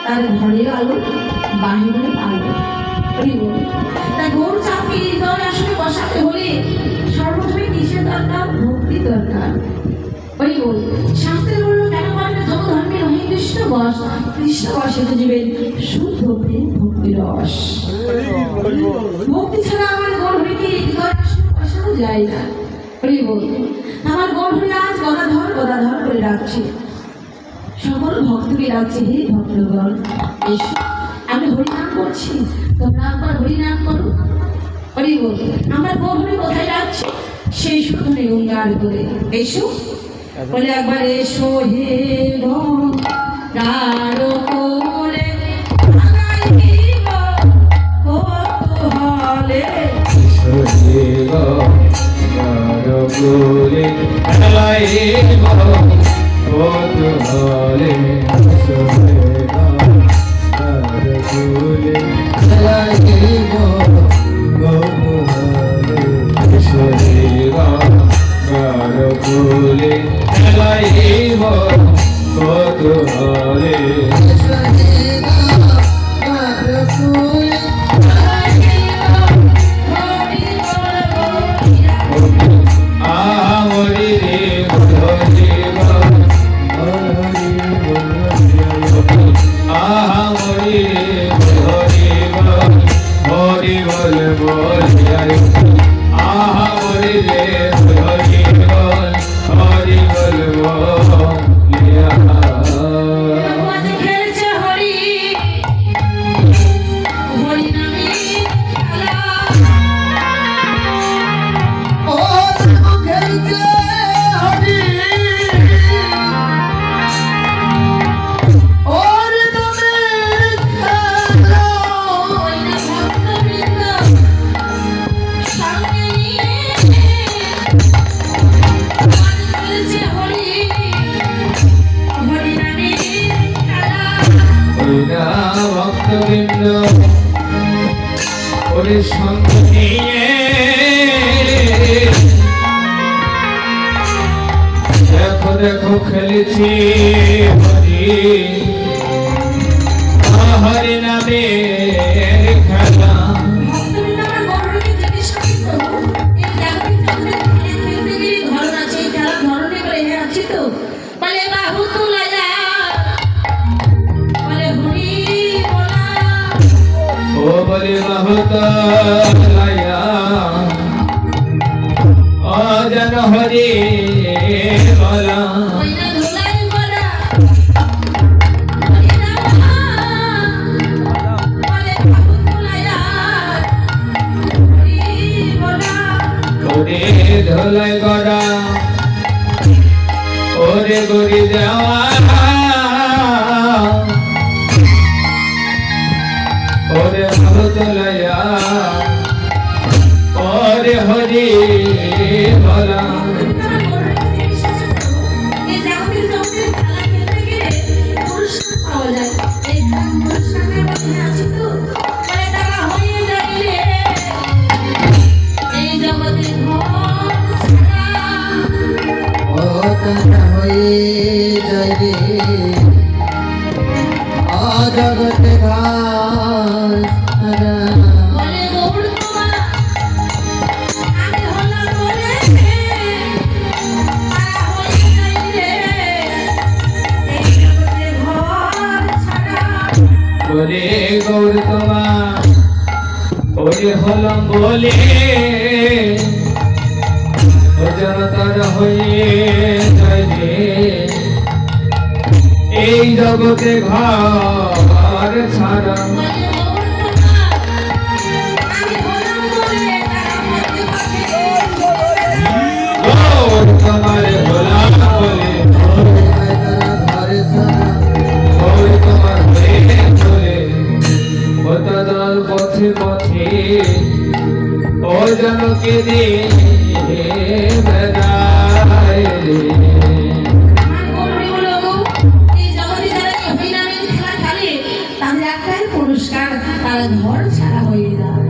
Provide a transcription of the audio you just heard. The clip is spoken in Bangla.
তার ঘরে আলো বাহিরে আলো। তাই গৌর চাপকে হৃদয় আসলে বসাতে হলে সর্বপ্রথমে কিসের দরকার? ভক্তি দরকার। শাস্ত্রের বলল কেন বলেন ধর্ম ধর্মে রহে কৃষ্ণ বস, কৃষ্ণ বসে বুঝবেন শুদ্ধ প্রেম ভক্তি রস। ভক্তি ছাড়া আমার গর্ভকে হৃদয় আসলে বসানো যায় না। আমার গর্ভে আজ গদাধর গদাধর করে রাখছে, সকল ভক্তকে রাখছে, হে ভক্তগণ এসো, আমি হরিনাম করছি, তোমরা একবার হরিনাম করো। আমার গর্ভে কোথায় রাখছে? সেই শুধু উঙ্গার করে এসো, বলে একবার এসো হে গঙ্গার কোলে কৌতূহলে, এসো হে গঙ্গার কোলে খেলাইব কৌতূহলে, এসো হে গঙ্গার কোলে খেলাইব কৌতূহলে, এসো হে গঙ্গার কোলে খেলাইব কৌতূহলে, এসো হে গঙ্গার কোলে হরি রে হরি বল, হরি বল হরি রে হরি বল, হরি বল বল হরি রে হরি বল, হরি বল বল। ভক্তবৃন্দ ওরে সঙ্গ নিয়ে দেখো দেখো খেলেছি হরি, হরি নামে খেলা। ও বলে বাহুত লায়া অজন হরি বলা, ওরে ধলাই গড়া ওরে গরি দেওয়া, ওরে ভারত লয়া ওরে হরি বলা। জগতে ঘাস ওরে গৌর তোমা ওরে হলম বলে ও জনতার হয়ে যায় রে, এই জগতে ঘর ছাড়া তোমার ভোলা বলে তোমার বলে হতা দল পথে পথে ও জনকে দিয়ে